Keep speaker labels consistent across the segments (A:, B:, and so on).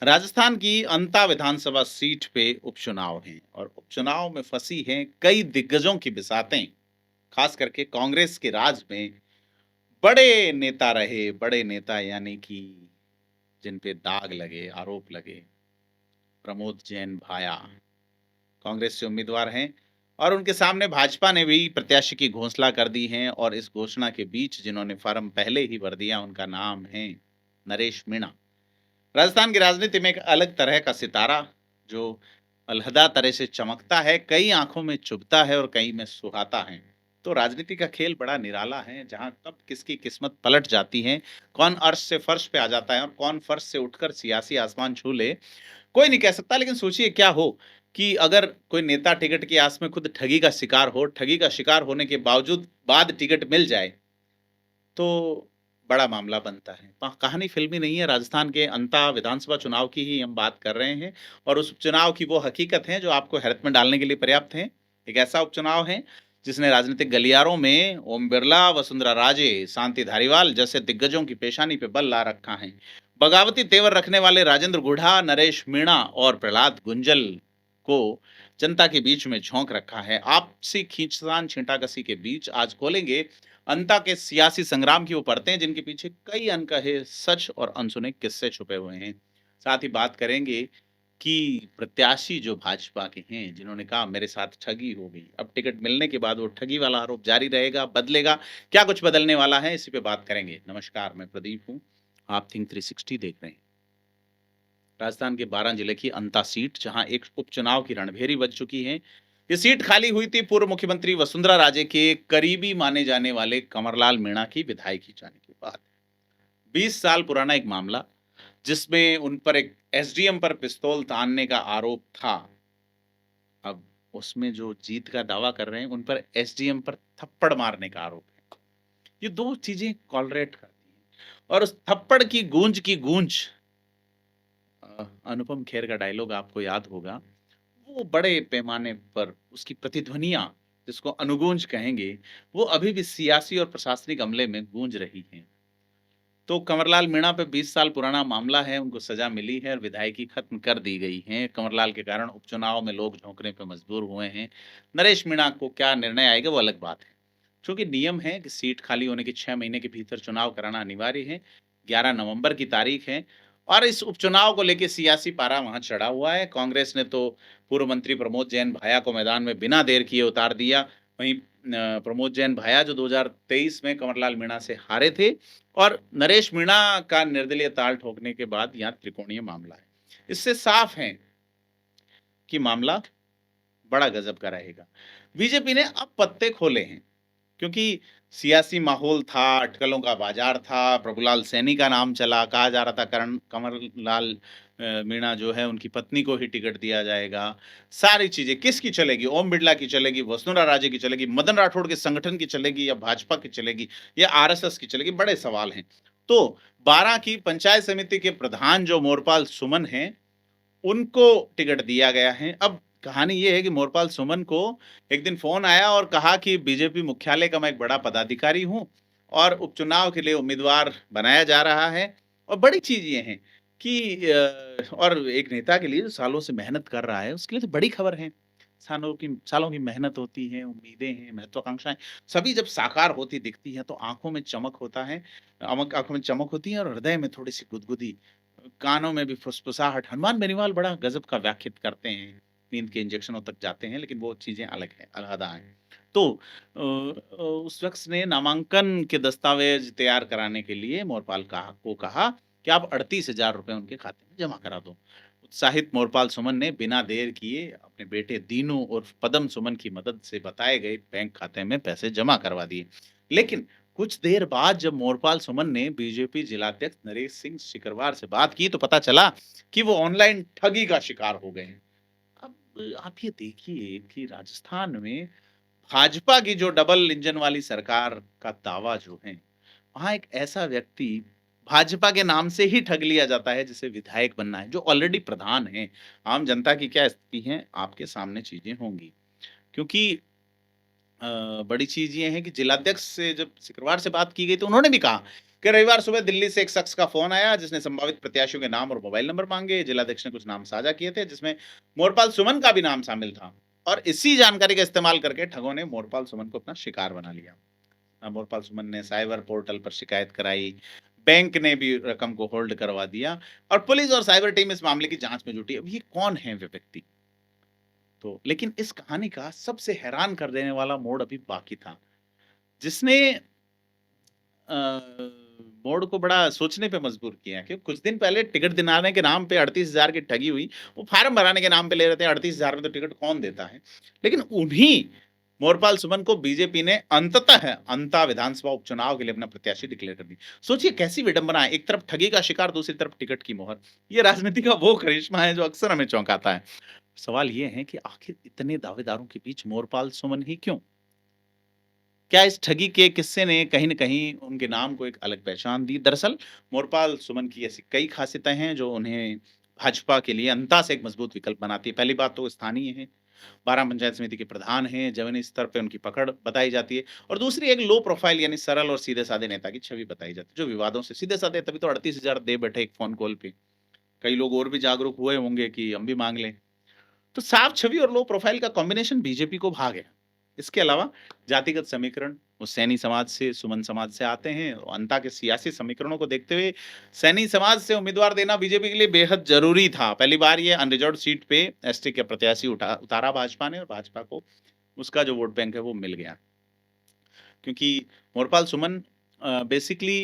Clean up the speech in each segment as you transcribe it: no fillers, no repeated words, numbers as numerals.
A: राजस्थान की अंता विधानसभा सीट पे उपचुनाव हैं और उपचुनाव में फंसी हैं कई दिग्गजों की बिसातें। खास करके कांग्रेस के राज में बड़े नेता रहे, बड़े नेता यानी कि जिन पे दाग लगे, आरोप लगे। प्रमोद जैन भाया कांग्रेस से उम्मीदवार हैं और उनके सामने भाजपा ने भी प्रत्याशी की घोषणा कर दी है और इस घोषणा के बीच जिन्होंने फार्म पहले ही भर दिया उनका नाम है नरेश मीणा। राजस्थान की राजनीति में एक अलग तरह का सितारा जो अलहदा तरह से चमकता है, कई आंखों में चुभता है और कई में सुहाता है। तो राजनीति का खेल बड़ा निराला है, जहां कब किसकी किस्मत पलट जाती है, कौन अर्श से फर्श पे आ जाता है और कौन फर्श से उठकर सियासी आसमान छू ले, कोई नहीं कह सकता। लेकिन सोचिए क्या हो कि अगर कोई नेता टिकट की आस में खुद ठगी का शिकार हो, ठगी का शिकार होने के बावजूद बाद टिकट मिल जाए, तो बड़ा मामला बनता है। कहानी फ़िल्मी नहीं है, राजस्थान के अंता विधानसभा चुनाव की ही हम बात कर रहे हैं और उस उपचुनाव की वो हकीकत है जो आपको हैरत में डालने के लिए पर्याप्त है। एक ऐसा उपचुनाव है जिसने राजनीतिक गलियारों में ओम बिरला, वसुंधरा राजे, शांति धारीवाल जैसे दिग्गजों की पेशानी पे बल ला रखा है। बगावती तेवर रखने वाले राजेंद्र गुढ़ा, नरेश मीणा और प्रहलाद गुंजल को जनता के बीच में झोंक रखा है। आपसी खींचतान छींटाकसी के बीच आज खोलेंगे अंता के सियासी संग्राम की वो परतें जिनके पीछे कई अनकहे सच और अनसुने किस्से छुपे हुए हैं। साथ ही बात करेंगे कि प्रत्याशी जो भाजपा के हैं, जिन्होंने कहा मेरे साथ ठगी हो गई, अब टिकट मिलने के बाद वो ठगी वाला आरोप जारी रहेगा, बदलेगा, क्या कुछ बदलने वाला है, इसी पे बात करेंगे। नमस्कार, मैं प्रदीप हूँ, आप थिंक 360 देख रहे हैं। राजस्थान के 12 जिले की अंता सीट जहां एक उपचुनाव की रणभेरी बज चुकी है। ये सीट खाली हुई थी पूर्व मुख्यमंत्री वसुंधरा राजे के करीबी माने जाने वाले कमरलाल मीणा की विधायकी जाने के बाद। 20 साल पुराना एक मामला जिसमें उन पर एक एसडीएम पर पिस्तौल तानने का आरोप था। अब उसमें जो जीत का दावा कर रहे हैं उन पर एसडीएम पर थप्पड़ मारने का आरोप है। ये दो चीजें कॉलरेट करती हैं और उस थप्पड़ की गूंज अनुपम खेर का डायलॉग आपको याद होगा। वो बड़े पैमाने पर उसकी प्रतिध्वनियाँ जिसको अनुगूंज कहेंगे, वो अभी भी सियासी और प्रशासनिक अमले में गूंज रही हैं। तो कंवरलाल मीणा पे 20 साल पुराना मामला है, उनको सज़ा मिली है और विधायकी खत्म कर दी गई है। कंवरलाल के कारण उपचुनाव में लोग झोंकने पे मजबूर हुए हैं। नरेश मीणा को क्या निर्णय आएगा वो अलग बात है। चूँकि नियम है कि सीट खाली होने के 6 महीने के भीतर चुनाव कराना अनिवार्य है। 11 नवंबर की तारीख है और इस उपचुनाव को लेके सियासी पारा वहाँ चढ़ा हुआ है। कांग्रेस ने तो पूर्व मंत्री प्रमोद जैन भाया को मैदान में बिना देर किए उतार दिया। वहीं प्रमोद जैन भाया जो 2023 में कंवरलाल मीणा से हारे थे और नरेश मीणा का निर्दलीय ताल ठोकने के बाद यहाँ त्रिकोणीय मामला है। इससे साफ है कि मामला बड़ा गजब का रहेगा। बीजेपी ने अब पत्ते खोले हैं क्योंकि सियासी माहौल था, अटकलों का बाजार था, प्रभुलाल सैनी का नाम चला, कहा जा रहा था करण कंवरलाल मीणा जो है उनकी पत्नी को ही टिकट दिया जाएगा। सारी चीज़ें किसकी चलेगी? ओम बिड़ला की चलेगी, वसुंधरा राजे की चलेगी, मदन राठौड़ के संगठन की चलेगी या भाजपा की चलेगी या आरएसएस की चलेगी? बड़े सवाल हैं। तो 12 की पंचायत समिति के प्रधान जो मोरपाल सुमन हैं, उनको टिकट दिया गया है। अब कहानी ये है कि मोरपाल सुमन को एक दिन फ़ोन आया और कहा कि बीजेपी मुख्यालय का मैं एक बड़ा पदाधिकारी हूँ और उपचुनाव के लिए उम्मीदवार बनाया जा रहा है। और बड़ी चीज़ ये है कि और एक नेता के लिए जो सालों से मेहनत कर रहा है, उसके लिए तो बड़ी खबर है। सालों की मेहनत होती है, उम्मीदें हैं, महत्वाकांक्षाएँ, सभी जब साकार होती दिखती हैं, तो आँखों में चमक होता है। आँखों में चमक होती है और हृदय में थोड़ी-सी गुदगुदी, कानों में भी फुसफुसाहट। हनुमान बेनीवाल बड़ा गज़ब का व्याख्यात करते हैं, नींद के इंजेक्शनों तक जाते हैं, लेकिन वो चीज़ें अलग हैं, अलहदा हैं। तो उस शख्स ने नामांकन के दस्तावेज़ तैयार कराने के लिए मोरपाल को कहा कि आप 38,000 रुपए उनके खाते में जमा करा दो। उत्साहित मोरपाल सुमन ने बिना देर किए अपने बेटे दीनू उर्फ पदम सुमन की मदद से बताए गए बैंक खाते में पैसे जमा करवा दिए। लेकिन कुछ देर बाद जब मोरपाल सुमन ने बीजेपी जिलाध्यक्ष नरेश सिंह सिकरवार से बात की तो पता चला कि वो ऑनलाइन ठगी का शिकार हो गए हैं। अब आप ये देखिए कि राजस्थान में भाजपा की जो डबल इंजन वाली सरकार का दावा जो है, वहाँ एक ऐसा व्यक्ति भाजपा के नाम से ही ठग लिया जाता है जिसे विधायक बनना है, जो ऑलरेडी प्रधान है। आम जनता की क्या स्थिति है, आपके सामने चीजें होंगी। क्योंकि बड़ी चीज़ ये है कि जिलाध्यक्ष से जब शुक्रवार से बात की गई तो उन्होंने भी कहा कि रविवार सुबह दिल्ली से एक शख्स का फ़ोन आया जिसने संभावित प्रत्याशियों के नाम और मोबाइल नंबर माँगे। जिलाध्यक्ष ने कुछ नाम साझा किए थे जिसमें मोरपाल सुमन का भी नाम शामिल था और इसी जानकारी का इस्तेमाल करके ठगों ने मोरपाल सुमन को अपना शिकार बना लिया। मोरपाल सुमन ने साइबर पोर्टल पर शिकायत कराई, बैंक ने भी रकम को होल्ड करवा दिया और पुलिस और साइबर टीम इस मामले की जाँच में जुटी। अब ये कौन है वे व्यक्ति? तो लेकिन इस कहानी का सबसे हैरान कर देने वाला मोड़ अभी बाकी था, जिसने मोड़ को बड़ा सोचने पे मजबूर किया कि कुछ दिन पहले टिकट दिलाने के नाम पे 38,000 की ठगी हुई। वो फार्म भराने के नाम पे ले रहे थे, 38,000 में तो टिकट कौन देता है? लेकिन उन्हीं मोरपाल सुमन को बीजेपी ने अंततः अंता विधानसभा उपचुनाव के लिए अपना प्रत्याशी डिक्लेयर कर दी। सोचिए कैसी विडंबना है, एक तरफ ठगी का शिकार, दूसरी तरफ टिकट की मोहर। ये राजनीति का वो करिश्मा है जो अक्सर हमें चौंकाता है। सवाल ये है कि आखिर इतने दावेदारों के बीच मोरपाल सुमन ही क्यों? क्या इस ठगी के किस्से ने कहीं न कहीं उनके नाम को एक अलग पहचान दी? दरअसल मोरपाल सुमन की ऐसी कई ख़ासियतें हैं जो उन्हें भाजपा के लिए अंता से एक मज़बूत विकल्प बनाती है। पहली बात तो स्थानीय हैं, 12 पंचायत समिति के प्रधान हैं, ज़मीनी स्तर पे उनकी पकड़ बताई जाती है और दूसरी एक लो प्रोफ़ाइल यानी सरल और सीधे-साधे नेता की छवि बताई जाती है, जो विवादों से सीधे-साधे तभी तो 38,000 दे बैठे एक फ़ोन कॉल पे। कई लोग और भी जागरूक हुए होंगे कि हम भी माँग लें। तो साफ छवि और लो प्रोफाइल का कॉम्बिनेशन बीजेपी को भा गया। इसके अलावा जातिगत समीकरण, वो सैनी समाज से, सुमन समाज से आते हैं और अंता के सियासी समीकरणों को देखते हुए सैनी समाज से उम्मीदवार देना बीजेपी के लिए बेहद जरूरी था। पहली बार ये अनरिजर्व्ड सीट पे एसटी के प्रत्याशी उतारा भाजपा ने और भाजपा को उसका जो वोट बैंक है वो मिल गया। क्योंकि मोरपाल सुमन बेसिकली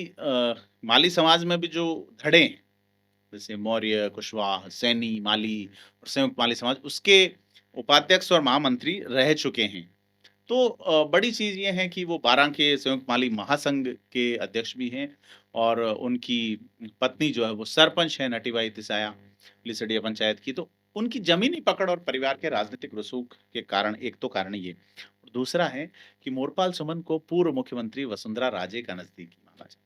A: माली समाज में भी जो धड़े हैं, जैसे मौर्य, कुशवाहा, सैनी, माली और संयुक्त माली समाज, उसके उपाध्यक्ष और महामंत्री रह चुके हैं। तो बड़ी चीज़ ये है कि वो 12 के संयुक्त माली महासंघ के अध्यक्ष भी हैं और उनकी पत्नी जो है वो सरपंच है नटीबाई तिसाया लिसडिया पंचायत की। तो उनकी ज़मीनी पकड़ और परिवार के राजनीतिक रसूख के कारण एक तो कारण ये। दूसरा है कि मोरपाल सुमन को पूर्व मुख्यमंत्री वसुंधरा राजे का नज़दीकी माना जाता है।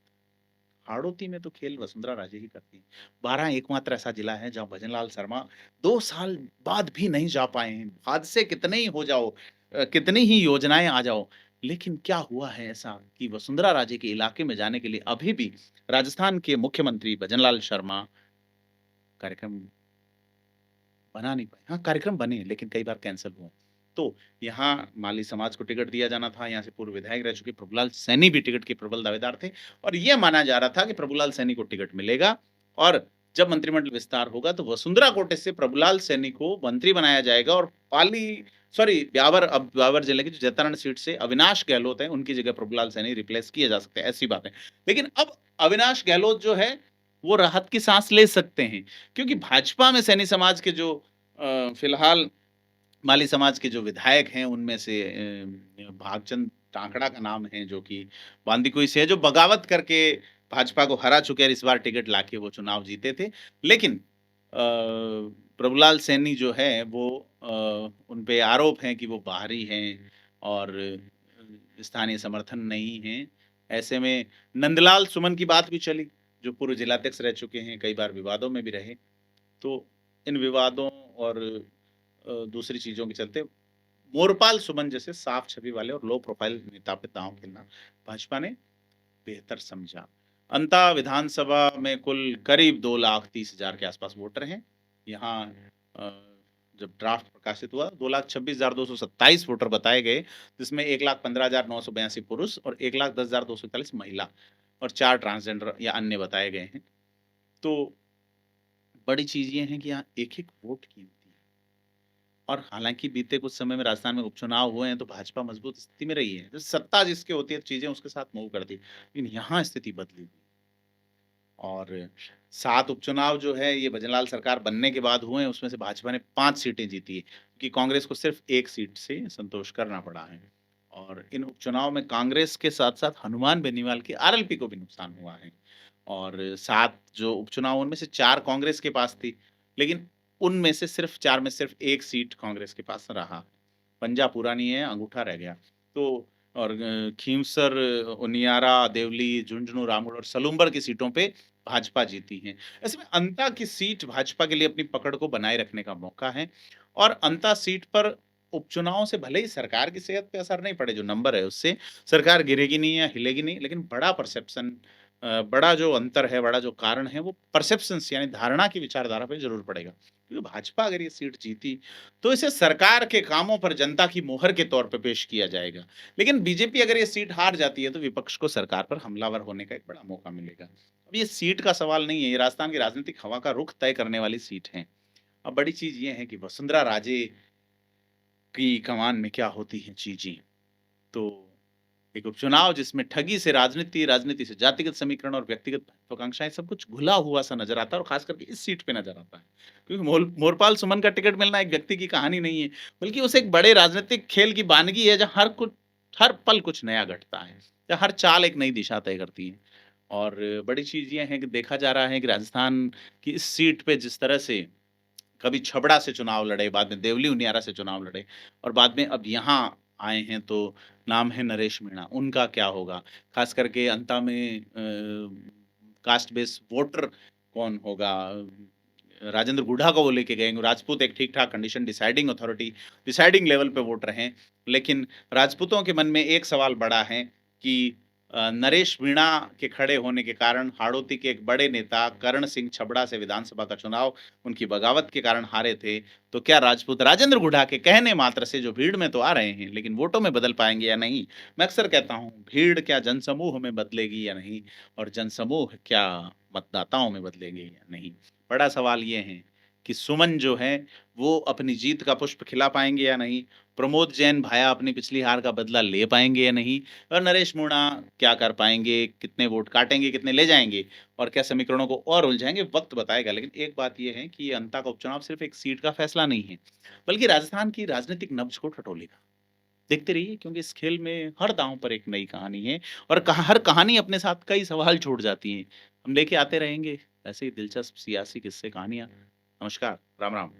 A: हाड़ौती में तो खेल वसुंधरा राजे ही करती हैं। 12 एकमात्र ऐसा जिला है जहाँ भजनलाल शर्मा 2 साल बाद भी नहीं जा पाए हैं। हादसे कितने ही हो जाओ, कितनी ही योजनाएँ आ जाओ, लेकिन क्या हुआ है ऐसा कि वसुंधरा राजे के इलाके में जाने के लिए अभी भी राजस्थान के मुख्यमंत्री भजनलाल शर्मा कार्यक्रम बना नहीं पाए। हाँ, कार्यक्रम बने लेकिन कई बार कैंसल हुए। तो यहाँ माली समाज को टिकट दिया जाना था, यहाँ से पूर्व विधायक रह चुके प्रभुलाल सैनी भी टिकट के प्रबल दावेदार थे और ये माना जा रहा था कि प्रभुलाल सैनी को टिकट मिलेगा और जब मंत्रिमंडल विस्तार होगा तो वसुंधरा कोटे से प्रभुलाल सैनी को मंत्री बनाया जाएगा और ब्यावर जिले की जो जैतारण सीट से अविनाश गहलोत हैं, उनकी जगह प्रभुलाल सैनी रिप्लेस किए जा सकते हैं, ऐसी बात है। लेकिन अब अविनाश गहलोत जो है, वो राहत की सांस ले सकते हैं क्योंकि भाजपा में सैनी समाज के जो फिलहाल माली समाज के जो विधायक हैं उनमें से भागचंद टांकड़ा का नाम है जो कि बांदीकुई से है, जो बगावत करके भाजपा को हरा चुके हैं और इस बार टिकट लाके वो चुनाव जीते थे। लेकिन प्रभुलाल सैनी जो है वो उन पे आरोप है कि वो बाहरी हैं और स्थानीय समर्थन नहीं है। ऐसे में नंदलाल सुमन की बात भी चली, जो पूर्व जिलाध्यक्ष रह चुके हैं, कई बार विवादों में भी रहे। तो इन विवादों और दूसरी चीज़ों के चलते मोरपाल सुमन जैसे साफ छवि वाले और लो प्रोफाइल नेता पे दांव खेलना भाजपा ने बेहतर समझा। अंता विधानसभा में कुल करीब 2,30,000 के आसपास वोटर हैं। यहाँ अ, जब ड्राफ्ट प्रकाशित हुआ 2,26,227 वोटर बताए गए, जिसमें 1,15,982 पुरुष और 1,10,241 महिला और 4 ट्रांसजेंडर या अन्य बताए गए हैं। तो बड़ी चीज़ ये है कि यहाँ एक-एक वोट कीमती है और हालाँकि बीते कुछ समय में राजस्थान में उपचुनाव हुए हैं, तो भाजपा मजबूत स्थिति में रही है। तो सत्ता जिसकी होती है, चीज़ें उसके साथ मूव करती है। लेकिन यहाँ स्थिति बदली हुई और 7 उपचुनाव जो है, ये भजनलाल सरकार बनने के बाद हुए हैं, उसमें से भाजपा ने 5 सीटें जीती है, क्योंकि कांग्रेस को सिर्फ 1 सीट से संतोष करना पड़ा है। और इन उपचुनाव में कांग्रेस के साथ-साथ हनुमान बेनीवाल की आरएलपी को भी नुकसान हुआ है। और 7 जो उपचुनाव उनमें से 4 कांग्रेस के पास थी, लेकिन उनमें से सिर्फ़ 4 में सिर्फ़ 1 सीट कांग्रेस के पास रहा। पंजा पूरा नहीं है, अंगूठा रह गया। तो और खींवसर, उनियारा, देवली, झुंझुनू, रामगढ़ और सलूम्बर की सीटों पे भाजपा जीती है। ऐसे में अंता की सीट भाजपा के लिए अपनी पकड़ को बनाए रखने का मौका है और अंता सीट पर उपचुनाव से भले ही सरकार की सेहत पे असर नहीं पड़े, जो नंबर है उससे, सरकार गिरेगी नहीं या हिलेगी नहीं, लेकिन बड़ा परसेप्शन बड़ा जो अंतर है, बड़ा जो कारण है वो परसेप्शंस यानी धारणा की विचारधारा पे ज़रूर पड़ेगा। क्योंकि भाजपा अगर ये सीट जीती, तो इसे सरकार के कामों पर जनता की मोहर के तौर पे पेश किया जाएगा। लेकिन बीजेपी अगर ये सीट हार जाती है, तो विपक्ष को सरकार पर हमलावर होने का एक बड़ा मौका मिलेगा। अब ये सीट का सवाल नहीं है, ये राजस्थान की राजनीतिक हवा का रुख तय करने वाली सीट है। अब बड़ी चीज़ ये है कि वसुंधरा राजे की कमान में क्या होती हैं चीज़ें। तो एक उपचुनाव जिसमें ठगी से राजनीति, राजनीति से जातिगत समीकरण और व्यक्तिगत महत्वाकांक्षाएँ सब कुछ घुला हुआ सा नज़र आता है और ख़ास करके इस सीट पे नज़र आता है। क्योंकि मोरपाल सुमन का टिकट मिलना एक व्यक्ति की कहानी नहीं है, बल्कि उसे एक बड़े राजनीतिक खेल की वानगी है जहाँ हर पल कुछ नया घटता है, जहाँ हर चाल एक नई दिशा तय करती है। और बड़ी चीज़ ये है कि देखा जा रहा है कि राजस्थान की इस सीट पे जिस तरह से कभी छबड़ा से चुनाव लड़े, बाद में देवली उनियारा से चुनाव लड़े और बाद में अब यहाँ आए हैं तो नाम है नरेश मीणा, उनका क्या होगा? ख़ास करके अंता में कास्ट बेस्ड वोटर कौन होगा? राजेंद्र गुढ़ा को वो लेके गए, राजपूत एक ठीक-ठाक condition deciding authority, deciding level पे वोटर हैं। लेकिन राजपूतों के मन में एक सवाल बड़ा है कि नरेश मीणा के खड़े होने के कारण हाड़ौती के एक बड़े नेता करण सिंह छबड़ा से विधानसभा का चुनाव उनकी बगावत के कारण हारे थे। तो क्या राजपूत राजेंद्र गुढ़ा के कहने मात्र से जो भीड़ में तो आ रहे हैं, लेकिन वोटों में बदल पाएँगे या नहीं? मैं अक्सर कहता हूँ, भीड़ क्या जनसमूह में बदलेगी या नहीं और जनसमूह क्या मतदाताओं में बदलेंगे या नहीं? बड़ा सवाल ये है कि सुमन जो है, वो अपनी जीत का पुष्प खिला पाएँगे या नहीं? प्रमोद जैन भाया अपनी पिछली हार का बदला ले पाएँगे या नहीं? और नरेश मीणा क्या कर पाएँगे? कितने वोट काटेंगे? कितने ले जाएँगे? और क्या समीकरणों को और उलझाएँगे? वक़्त बताएगा। लेकिन एक बात ये है कि ये अंता का उपचुनाव सिर्फ़ एक सीट का फैसला नहीं है, बल्कि राजस्थान की राजनीतिक नब्ज़ को टटोलेगा। देखते रहिए क्योंकि इस खेल में हर दाँव पर एक नई कहानी है और हर कहानी अपने साथ कई सवाल छोड़ जाती है। हम लेके आते रहेंगे ऐसे ही दिलचस्प सियासी किस्से कहानियाँ। नमस्कार, राम-राम।